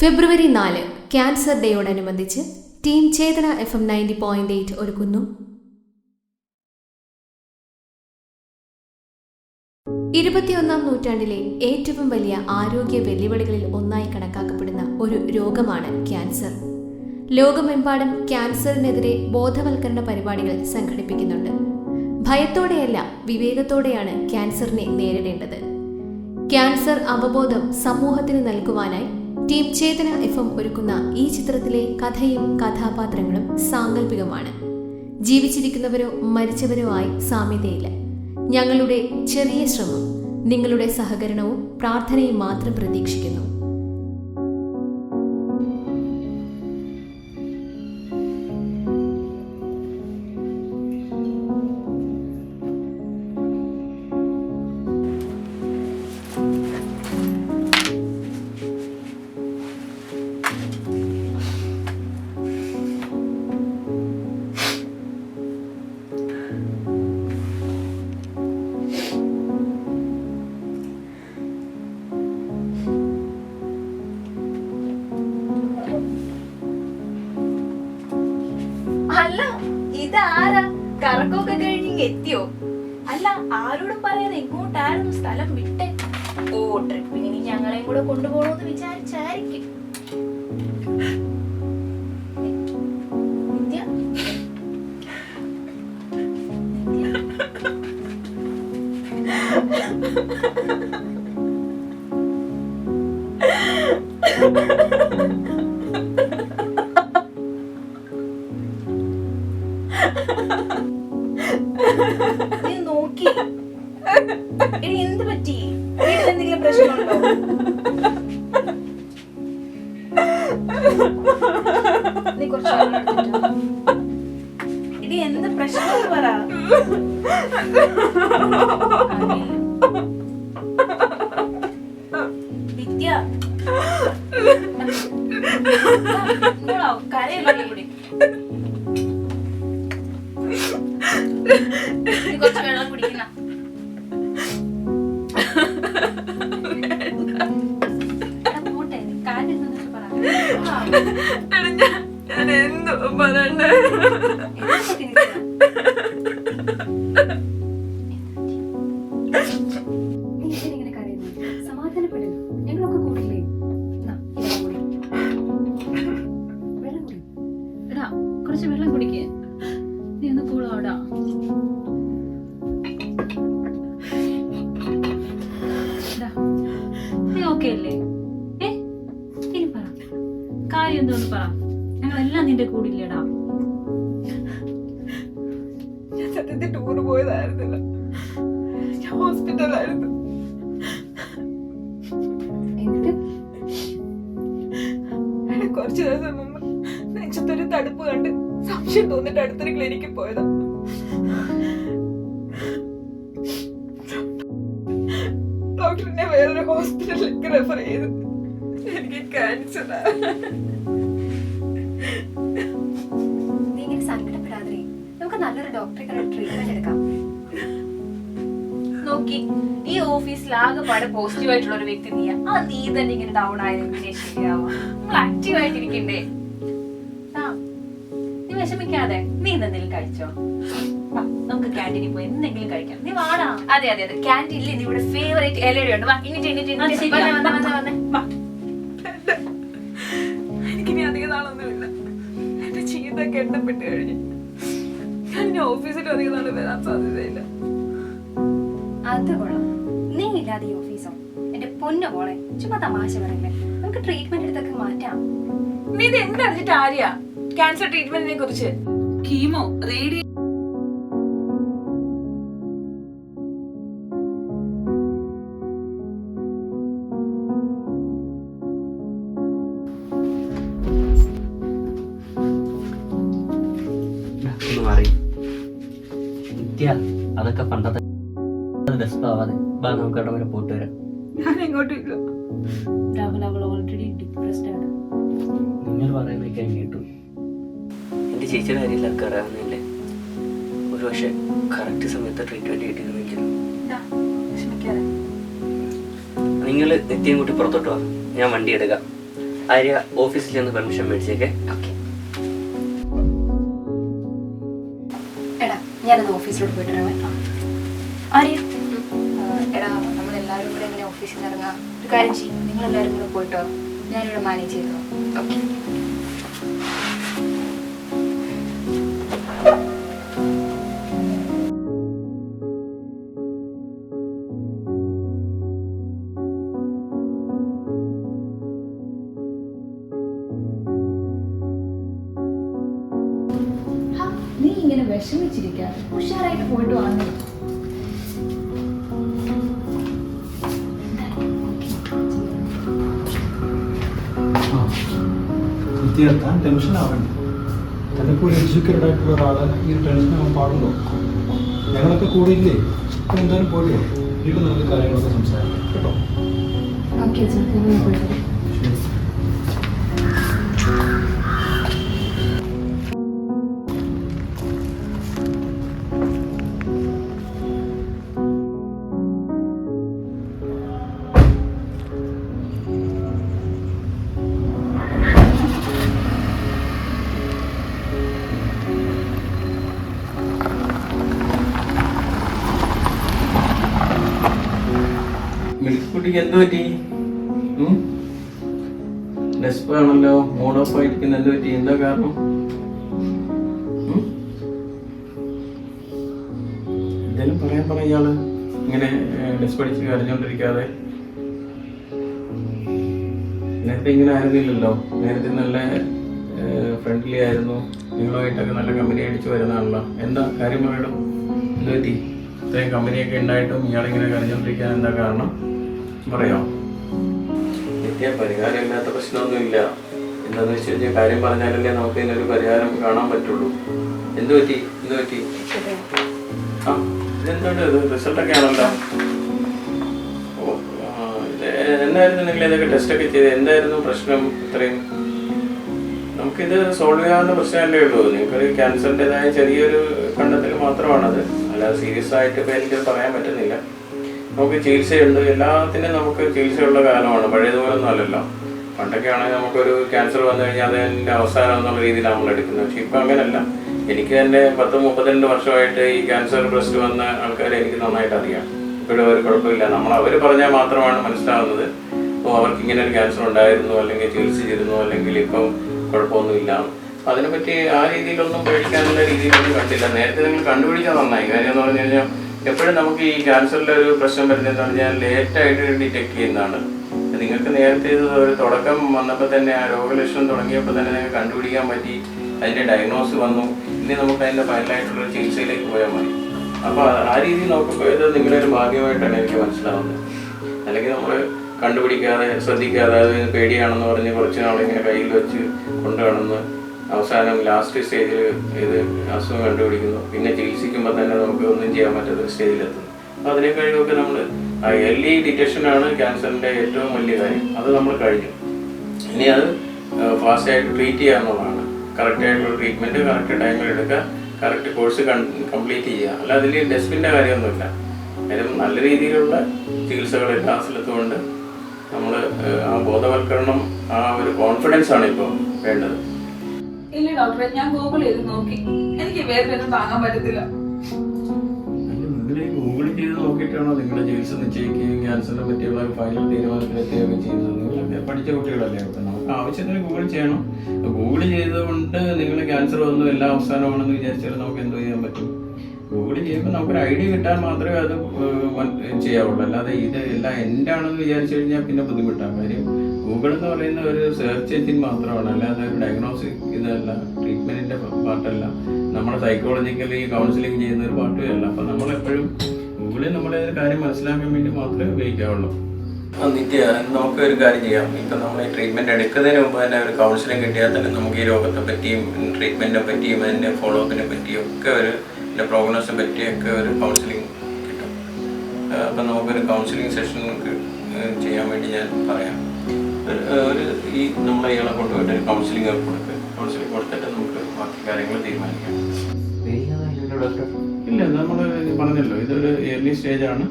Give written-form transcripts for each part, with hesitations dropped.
ഫെബ്രുവരി 4 cancer ഡേയോടനുബന്ധിച്ച് team ചേതന FM 90.8 ഒരുക്കുന്നു 21ാം നൂറ്റാണ്ടിലെ ഏറ്റവും വലിയ ആരോഗ്യ വെല്ലുവിളികളിൽ ഒന്നായി കണക്കാക്കപ്പെടുന്ന ഒരു രോഗമാണ് ക്യാൻസർ. ലോകമെമ്പാടും ക്യാൻസറിനെതിരെ ബോധവൽക്കരണ പരിപാടികൾ സംഘടിപ്പിക്കുന്നുണ്ട്. ഭയത്തോടെയല്ല, വിവേകത്തോടെയാണ് ക്യാൻസറിനെ നേരിടേണ്ടത്. ക്യാൻസർ അവബോധം സമൂഹത്തിന് നൽകുവാനായി ടീം ചേതന FM ഒരുക്കുന്ന ഈ ചിത്രത്തിലെ കഥയും കഥാപാത്രങ്ങളും സാങ്കല്പികമാണ്. ജീവിച്ചിരിക്കുന്നവരോ മരിച്ചവരോ ആയി സാമ്യതയില്ല. ഞങ്ങളുടെ ചെറിയ ശ്രമം നിങ്ങളുടെ സഹകരണവും പ്രാർത്ഥനയും മാത്രം പ്രതീക്ഷിക്കുന്നു. അല്ല, ഇതാരാ? കറക്കമൊക്കെ കഴിഞ്ഞ് എത്തിയോ? അല്ല, ആരോടും പറയാതെ എങ്ങോട്ടായിരുന്നു സ്ഥലം വിട്ടെ? ഓ, ട്രിപ്പിന് ഇനി ഞങ്ങളെയും കൂടെ കൊണ്ടുപോകണമെന്ന് വിചാരിച്ചായിരിക്കും. നിത്യ, നീ നോക്കി. ഇനി എന്ത് പറ്റി? വീട്ടിൽ എന്തെങ്കിലും പ്രശ്നമുണ്ടോ? നീ കുറച്ച് വെള്ളം എടുത്തിട്ട് വാ. ഇനി എന്ത് പ്രശ്നം പറ. വിദ്യ, കരയല്ലേ കൂടി. കുറച്ച് വെള്ളം കുടിക്കുന്ന പോട്ടെ. കാര്യം എന്താ പറ. ഞാൻ എന്തോ പറയണ്ടേ? നീ ഇങ്ങനെ കരയുന്നു? സമാധാനപ്പെടുന്നു. ഞങ്ങളൊക്കെ കൂടില്ലേ? വെള്ളം കുടി. എടാ, കുറച്ച് വെള്ളം കുടിക്കേ. നീ ഒന്ന് കൂളാവടാ. നീ ഓക്കെ അല്ലേ? ഇനി പറ, കാര്യം എന്തോന്ന് പറ. ഞങ്ങളെല്ലാം നിന്റെ കൂടില്ലേടാ. ഞാൻ സത്യത്തിൽ ടൂറ് പോയതായിരുന്നില്ല, ഞാൻ ഹോസ്പിറ്റലായിരുന്നു. കുറച്ചു ദിവസം മുമ്പ് നെഞ്ചത്തൊരു തടുപ്പ് കണ്ട് സംശയം തോന്നിട്ട് അടുത്തൊരു ക്ലിനിക്കിൽ പോയതാ. ഡോക്ടറിനെ വേറൊരു ഹോസ്പിറ്റലിലേക്ക് റെഫർ ചെയ്തു. എനിക്ക് ക്യാൻസറാ. നീ ഇങ്ങനെ സങ്കടപ്പെടാതെ, നമുക്ക് നല്ലൊരു ഡോക്ടറെ കണ്ട് ട്രീറ്റ്മെന്റ് എടുക്കാം. നോക്കി, ഈ ഓഫീസിൽ ആകെപ്പാടെ പോസിറ്റീവ് ആയിട്ടുള്ള ഒരു വ്യക്തി നീ തന്നെ ഇങ്ങനെ ഡൗൺ ആയത് ശരിയാവാ. നമ്മൾ ആക്റ്റീവ് ആയിട്ടിരിക്കണ്ടേ? നീ വിഷമിക്കാതെ. നീ എന്തെങ്കിലും കഴിച്ചോ? നമുക്ക് ക്യാൻറ്റീനിൽ പോയി എന്തെങ്കിലും കഴിക്കാം. നീ വാടാ. അതെ അതെ അതെ, ക്യാൻറ്റീനിൽ ഇവിടെ ഫേവറേറ്റ് ഇലയുണ്ട്. എനിക്കിനി അധികം നാളൊന്നുമില്ല. എന്റെ ജീവിതമൊക്കെ എണ്ണപ്പെട്ട് കഴിഞ്ഞു. ഞാൻ ഇനി ഓഫീസിലും അധികം നാൾ വരാൻ സാധ്യതയില്ല. അത് കൊള്ളാം. നീ ഇല്ലാതെ ഈ ഓഫീസോ? എന്റെ പൊന്നു മോളെ, ചുമ്മാ തമാശ പറയല്ലേ. നമുക്ക് ട്രീറ്റ്മെന്റ് എടുത്തൊക്കെ മാറ്റാം. നീ ഇത് എന്തറിഞ്ഞിട്ട് ആര്യ ക്യാൻസർ ട്രീറ്റ്മെന്റിനെ കുറിച്ച്? കീമോ, റേഡിയോ അതൊക്കെ പണ്ടത്തെ ഡെസ്പാവാതെ നമുക്ക് അവിടെ വരെ പോയിട്ട് വരാം. ഞാൻ എങ്ങോട്ടും ഇല്ല. രാഹുൽ, അവൾ ഓൾറെഡി ഡിപ്രസ്ഡ് ആണ്. നിങ്ങൾ പറയുന്നതൊക്കെ കേട്ടു. എൻ്റെ ചേച്ചിയുടെ കാര്യം എല്ലാവർക്കും അറിയാവുന്നില്ലേ? ഒരു പക്ഷേ കറക്റ്റ് സമയത്ത് ട്രീറ്റ്മെൻറ്റ് കിട്ടിയിരുന്നെങ്കിൽ. വിഷമിക്കാതെ. നിങ്ങൾ നിത്യം കൂട്ടി പുറത്തോട്ട് വാ, ഞാൻ വണ്ടി എടുക്കാം. ആര്യ ഓഫീസിൽ നിന്ന് പെർമിഷൻ മേടിച്ചേക്കെ. ഓക്കെ. എടാ ഞാനത് ഓഫീസിലോട്ട് പോയിട്ട് വരാം. ആര്യ എടാ നമ്മളെല്ലാവരും കൂടെ എങ്ങനെ ഓഫീസിൽ നിന്ന് ഇറങ്ങാം? ഒരു കാര്യം ചെയ്യും, നിങ്ങളെല്ലാവരും കൂടെ പോയിട്ടോ, ഞാനിവിടെ മാനേജ് ചെയ്തോ. ഓക്കെ. നീ ഇങ്ങനെ വിഷമിച്ചിരിക്കാതെ ഉഷാറായിട്ട് പോയിട്ട് വാങ്ങി. താൻ ടെൻഷൻ ആവണ്ട. തന്നെ കൂടി എഡ്യൂക്കേറ്റഡ് ആയിട്ടുള്ള ഒരാളെ ഈ ടെൻഷൻ ആവാൻ പാടുണ്ടോ? ഞങ്ങളൊക്കെ കൂടെ ഇല്ലേ? അപ്പം എന്തായാലും പോയിട്ട് വീട്ടിൽ നമുക്ക് കാര്യങ്ങളൊക്കെ സംസാരിക്കാം കേട്ടോ. ഓക്കെ അച്ഛാ, ഞങ്ങൾ പോയിട്ട് ശരി. മിൽക്കുട്ടിക്ക് എന്ത് പറ്റി? ഡെസ്പ് ആണല്ലോ, മൂഡ് ഓഫ് ആയിരിക്കുന്ന. എന്ത് പറ്റി? എന്താ കാരണം? എന്തായാലും പറയാൻ ഇയാള് ഇങ്ങനെ ഡെസ്പ് അടിച്ച് കരഞ്ഞോണ്ടിരിക്കാതെ. നേരത്തെ ഇങ്ങനെ ആയിരുന്നില്ലല്ലോ. നേരത്തെ നല്ല ഫ്രണ്ട്ലി ആയിരുന്നു, നിങ്ങളുമായിട്ടൊക്കെ നല്ല കമ്പനി അടിച്ച് വരുന്നതാണല്ലോ. എന്താ കാര്യം പറയണം? എന്ത് പറ്റി? ഇത്രയും കമ്പനിയൊക്കെ ഉണ്ടായിട്ടും ഇയാളിങ്ങനെ കരഞ്ഞോണ്ടിരിക്കാൻ എന്താ കാരണം പറയാം? നിത്യ പരിഹാരമില്ലാത്ത പ്രശ്നമൊന്നുമില്ല. എന്താന്ന് വെച്ച് കഴിഞ്ഞാൽ കാര്യം പറഞ്ഞാലല്ലേ നമുക്ക് ഇതിനൊരു പരിഹാരം കാണാൻ പറ്റുള്ളൂ. എന്ത് പറ്റി? ആ ഇതെന്തുകൊണ്ട് ഇത് റിസൾട്ടൊക്കെ ആണല്ലോ. ഓ എന്തായിരുന്നു നിങ്ങൾ ഇതൊക്കെ ടെസ്റ്റൊക്കെ ചെയ്ത്? എന്തായിരുന്നു പ്രശ്നം? ഇത്രയും നമുക്കിത് സോൾവ് ചെയ്യാവുന്ന പ്രശ്നമല്ലേ ഉള്ളൂ. നിങ്ങൾക്കൊരു ക്യാൻസറിൻ്റെതായ ചെറിയൊരു കണ്ടെത്തൽ മാത്രമാണത്. അല്ലാതെ സീരിയസ് ആയിട്ട് ഇപ്പോൾ എനിക്കത് പറയാൻ പറ്റുന്നില്ല. നമുക്ക് ചികിത്സയുണ്ട്, എല്ലാത്തിനും നമുക്ക് ചികിത്സയുള്ള കാലമാണ്. പഴയതുപോലൊന്നും അല്ലല്ലോ. പണ്ടൊക്കെ ആണെങ്കിൽ നമുക്കൊരു ക്യാൻസർ വന്നു കഴിഞ്ഞാൽ അതിൻ്റെ അവസാനം എന്നുള്ള രീതിയിലാണ് നമ്മൾ എടുക്കുന്നത്. പക്ഷെ ഇപ്പം അങ്ങനെയല്ല. എനിക്ക് തന്നെ 10-32 വർഷമായിട്ട് ഈ ക്യാൻസർ ബ്രസ്റ്റ് വന്ന ആൾക്കാരെ എനിക്ക് നന്നായിട്ട് അറിയാം. ഇപ്പോഴും ഒരു കുഴപ്പമില്ല. അവർ പറഞ്ഞാൽ മാത്രമാണ് മനസ്സിലാവുന്നത്. അപ്പോൾ അവർക്ക് ഇങ്ങനെ ഒരു ക്യാൻസർ ഉണ്ടായിരുന്നു, അല്ലെങ്കിൽ ചികിത്സിച്ചിരുന്നു, അല്ലെങ്കിൽ ഇപ്പം കുഴപ്പമൊന്നുമില്ല. അതിനെപ്പറ്റി ആ രീതിയിലൊന്നും പേടിക്കാനുള്ള രീതിയിലൊന്നും കണ്ടില്ല. നേരത്തെ നിങ്ങൾ കണ്ടുപിടിക്കാൻ നന്നായി. കാര്യം എന്ന് പറഞ്ഞു കഴിഞ്ഞാൽ എപ്പോഴും നമുക്ക് ഈ ക്യാൻസറിൻ്റെ ഒരു പ്രശ്നം വരുന്നതെന്ന് പറഞ്ഞാൽ ലേറ്റായിട്ട് ഡിറ്റക്ട് ചെയ്യുന്നതാണ്. നിങ്ങൾക്ക് നേരത്തെ ഒരു തുടക്കം വന്നപ്പോൾ തന്നെ ആ രോഗലക്ഷണം തുടങ്ങിയപ്പോൾ തന്നെ നിങ്ങൾക്ക് കണ്ടുപിടിക്കാൻ പറ്റി, അതിൻ്റെ ഡയഗ്നോസ് വന്നു. ഇനി നമുക്ക് അതിൻ്റെ ഫൈനലായിട്ടുള്ള ചികിത്സയിലേക്ക് പോയാൽ മതി. അപ്പോൾ ആ രീതിയിൽ നോക്കുമ്പോൾ ഇത് നിങ്ങളുടെ ഒരു ഭാഗ്യമായിട്ടാണ് എനിക്ക് മനസ്സിലാവുന്നത്. അല്ലെങ്കിൽ നമ്മൾ കണ്ടുപിടിക്കാതെ ശ്രദ്ധിക്കാതെ അത് പേടിയാണെന്ന് പറഞ്ഞ് കുറച്ച് നാളിങ്ങനെ കയ്യിൽ വെച്ച് കൊണ്ടുപോകണമെന്ന് അവസാനം ലാസ്റ്റ് സ്റ്റേജിൽ ഇത് അസുഖം കണ്ടുപിടിക്കുന്നു. പിന്നെ ചികിത്സിക്കുമ്പോൾ തന്നെ നമുക്ക് ഒന്നും ചെയ്യാൻ പറ്റാത്ത സ്റ്റേജിലെത്തുന്നു. അപ്പോൾ അതിനെ കഴിവൊക്കെ നമ്മൾ എർലി ഡിറ്റക്ഷനാണ് ക്യാൻസറിൻ്റെ ഏറ്റവും വലിയ കാര്യം. അത് നമ്മൾ കഴിഞ്ഞു. ഇനി അത് ഫാസ്റ്റായിട്ട് ട്രീറ്റ് ചെയ്യുക എന്നുള്ളതാണ്. കറക്റ്റായിട്ടുള്ള ട്രീറ്റ്മെൻറ്റ് കറക്റ്റ് ടൈമിൽ എടുക്കുക, കറക്റ്റ് കോഴ്സ് കംപ്ലീറ്റ് ചെയ്യുക. അല്ല അതിൽ ഡെസ്പിൻ്റെ കാര്യമൊന്നുമില്ല. കാര്യം നല്ല രീതിയിലുള്ള ചികിത്സകൾ എല്ലാ സ്ഥലത്തും ഉണ്ട്. നമ്മൾ ആ ബോധവൽക്കരണം, ആ ഒരു കോൺഫിഡൻസാണ് ഇപ്പോൾ വേണ്ടത്. ഇല്ല ഡോക്ടറെ, ഞാൻ ഗൂഗിൾ ചെയ്ത് നോക്കി. എനിക്ക് വേദന താങ്ങാൻ പറ്റത്തില്ല. നിങ്ങൾ ഗൂഗിൾ ചെയ്ത് നോക്കിയിട്ടാണോ നിങ്ങളുടെ ചികിത്സ നിശ്ചയിക്കുകയും ക്യാൻസറിനെ പറ്റിയുള്ള ഫൈനൽ തീരുമാനത്തിലെത്തുകയൊക്കെ ചെയ്യുന്നത്? നിങ്ങളൊക്കെ പഠിച്ച കുട്ടികളല്ലേ. അപ്പം നമുക്ക് ആവശ്യത്തിന് ഗൂഗിൾ ചെയ്യണം. ഗൂഗിൾ ചെയ്തുകൊണ്ട് നിങ്ങൾ ക്യാൻസർ വന്നു എല്ലാ അവസാനമാണെന്ന് വിചാരിച്ചാൽ നമുക്ക് എന്തോ ചെയ്യാൻ പറ്റും? ഗൂഗിൾ ചെയ്യുമ്പോൾ നമുക്കൊരു ഐഡിയ കിട്ടാൻ മാത്രമേ അത് ചെയ്യാവുള്ളൂ. അല്ലാതെ ഇത് എല്ലാം എൻ്റെ ആണെന്ന് വിചാരിച്ചു കഴിഞ്ഞാൽ പിന്നെ ബുദ്ധിമുട്ടാണ്. കാര്യം ഗൂഗിൾ എന്ന് പറയുന്ന ഒരു സെർച്ച് എഞ്ചിൻ മാത്രമാണ്, അല്ലാതെ ഒരു ഡയഗ്നോസിക് ഇതല്ല, ട്രീറ്റ്മെൻറ്റിൻ്റെ പാർട്ടല്ല, നമ്മുടെ സൈക്കോളജിക്കലി കൗൺസിലിംഗ് ചെയ്യുന്ന ഒരു പാർട്ടുമല്ല. അപ്പം നമ്മളെപ്പോഴും ഗൂഗിളിൽ നമ്മളൊരു കാര്യം മനസ്സിലാക്കാൻ വേണ്ടി മാത്രമേ ഉപയോഗിക്കാവുള്ളൂ. നിത്യ നമുക്ക് ഒരു കാര്യം ചെയ്യാം. ഇപ്പം നമ്മൾ ഈ ട്രീറ്റ്മെൻറ്റ് എടുക്കുന്നതിന് മുമ്പ് തന്നെ ഒരു കൗൺസിലിംഗ് കിട്ടിയാൽ തന്നെ നമുക്ക് ഈ രോഗത്തെ പറ്റിയും ട്രീറ്റ്മെൻറ്റിനെ പറ്റിയും അതിൻ്റെ ഫോളോ അപ്പിനെ പറ്റിയും ഒക്കെ ഇതിൻ്റെ പ്രോഗ്നോസിനെ പറ്റിയൊക്കെ ഒരു കൗൺസിലിംഗ് കിട്ടും. അപ്പം നമുക്കൊരു കൗൺസിലിംഗ് സെഷൻ ചെയ്യാൻ വേണ്ടി ഞാൻ പറയാം. ഈ നമ്മളെ ഇയാളെ കൊണ്ടുപോയിട്ട് ഒരു കൗൺസിലിംഗ് കൊടുത്തിട്ട് നമുക്ക് ബാക്കി കാര്യങ്ങൾ തീരുമാനിക്കാം. ഇല്ല, നമ്മൾ പറഞ്ഞല്ലോ ഇതൊരു ഏർലി സ്റ്റേജാണ്.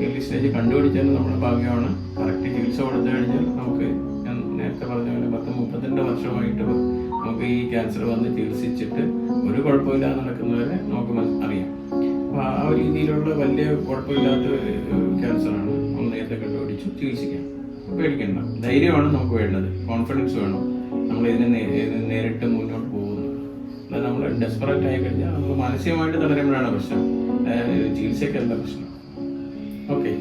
ഏർലി സ്റ്റേജ് കണ്ടുപിടിച്ചാൽ നമ്മുടെ ഭാഗ്യമാണ്. കറക്റ്റ് ചികിത്സ കൊടുത്തു കഴിഞ്ഞാൽ നമുക്ക് ഞാൻ നേരത്തെ പറഞ്ഞ പോലെ 10-32 വർഷമായിട്ട് നമുക്ക് ഈ ക്യാൻസർ വന്ന് ചികിത്സിച്ചിട്ട് ഒരു കുഴപ്പമില്ലാതെ നടക്കുന്നവരെ നമുക്ക് അറിയാം. അപ്പോൾ ആ ഒരു രീതിയിലുള്ള വലിയ കുഴപ്പമില്ലാത്ത ക്യാൻസറാണ്. നമ്മൾ നേരത്തെ കണ്ടുപിടിച്ച് ചികിത്സിക്കാം. പേടിക്കണ്ട, ധൈര്യമാണ് നമുക്ക് വേണ്ടത്, കോൺഫിഡൻസ് വേണം. നമ്മൾ നേരിട്ട് മുന്നോട്ട് പോകുന്നത്. അതായത് നമ്മൾ ഡെസ്പറേറ്റ് ആയി കഴിഞ്ഞാൽ നമുക്ക് മാനസികമായിട്ട് തളരുമ്പോഴാണ് പ്രശ്നം, ചികിത്സയ്ക്കല്ല പ്രശ്നം. ഓക്കെ.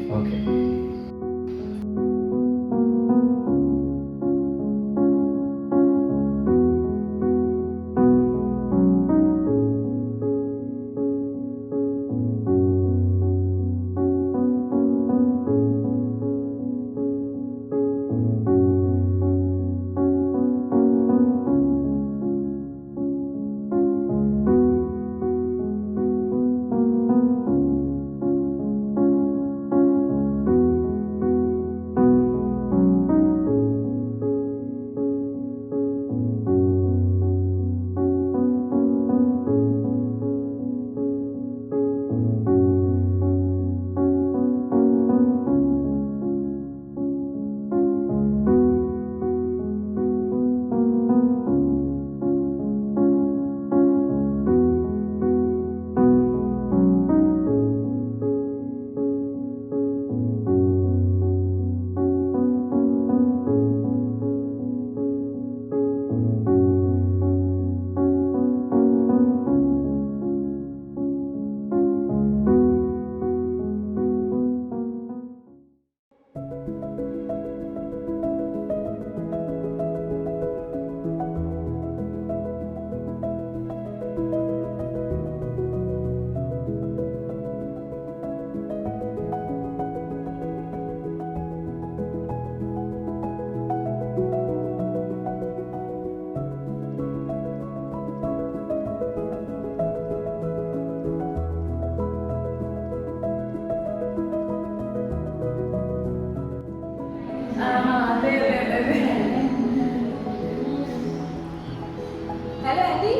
Hello aunty.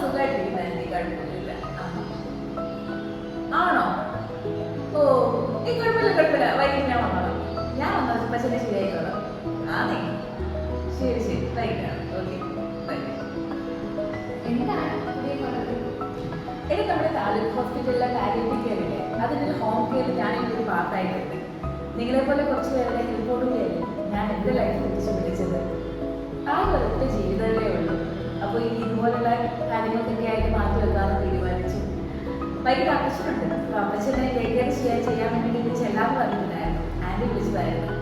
സുഖമായിട്ടിരിക്കുന്ന ആന്റി, കുഴപ്പമില്ല. ആണോ? ഓ, കുഴപ്പമില്ല. വൈകിട്ട് ഞാൻ വന്നോളാം. ഞാൻ വന്നാൽ പച്ചനെ ശരിയായിക്കോളാം. ആണേ, ശരി വൈകിട്ടാണ്. Okay, bye. എന്താണ് എനിക്ക് നമ്മുടെ താലൂക്ക് ഹോസ്പിറ്റലിലെ പാലിയേറ്റീവ് കെയർ ഇല്ലേ, അതിൻ്റെ ഹോം കെയറിൽ ഞാൻ ഒരു പാർട്ടായിട്ടുണ്ട്. നിങ്ങളെപ്പോലെ കുറച്ച് പേരുടെ ഹെൽപ്പോടുകയല്ലേ ഞാൻ എൻ്റെ ലൈഫിൽ തിരിച്ചു വിളിച്ചത്. ആ ഒരൊറ്റ ജീവിതമേ ഉള്ളൂ. അപ്പോൾ ഈ ഇതുപോലുള്ള കാര്യങ്ങൾക്കൊക്കെ ആയിട്ട് മാറ്റി വെക്കാമെന്ന് തീരുമാനിച്ചു. വൈകിട്ട് അപ്പച്ചനുണ്ട്. അപ്പോൾ അപ്പച്ചനെ ടേക്ക് കെയർ ചെയ്യാൻ വേണ്ടി ചെല്ലാന്ന് പറഞ്ഞിട്ടുണ്ടായിരുന്നു. ആൻറ്റി വിളിച്ചതായിരുന്നു.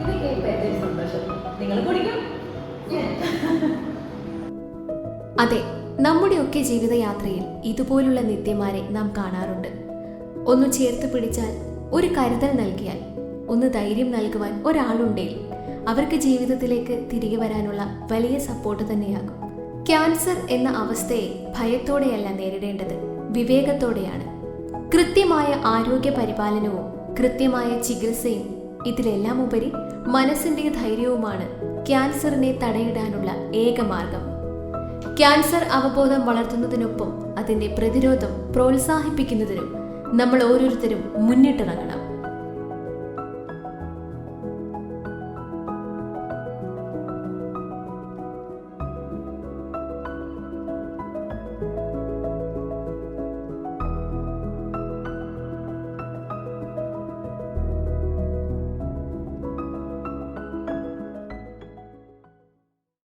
ഇതൊക്കെ ഇപ്പം എൻ്റെ ഒരു സന്തോഷം. നിങ്ങൾ കുടിക്കും. അതെ, നമ്മുടെയൊക്കെ ജീവിതയാത്രയിൽ ഇതുപോലുള്ള നിത്യമാരെ നാം കാണാറുണ്ട്. ഒന്ന് ചേർത്ത് പിടിച്ചാൽ, ഒരു കരുതൽ നൽകിയാൽ, ഒന്ന് ധൈര്യം നൽകുവാൻ ഒരാളുണ്ടെങ്കിൽ അവർക്ക് ജീവിതത്തിലേക്ക് തിരികെ വരാനുള്ള വലിയ സപ്പോർട്ട് തന്നെയാകും. ക്യാൻസർ എന്ന അവസ്ഥയെ ഭയത്തോടെയല്ല നേരിടേണ്ടത്, വിവേകത്തോടെയാണ്. കൃത്യമായ ആരോഗ്യ പരിപാലനവും കൃത്യമായ ചികിത്സയും ഇതിലെല്ലാം ഉപരി മനസ്സിന്റെ ധൈര്യവുമാണ് ക്യാൻസറിനെ തടയിടാനുള്ള ഏക മാർഗം. ക്യാൻസർ അവബോധം വളർത്തുന്നതിനൊപ്പം അതിന്റെ പ്രതിരോധം പ്രോത്സാഹിപ്പിക്കുന്നതിനും നമ്മൾ ഓരോരുത്തരും മുന്നിട്ടിറങ്ങണം.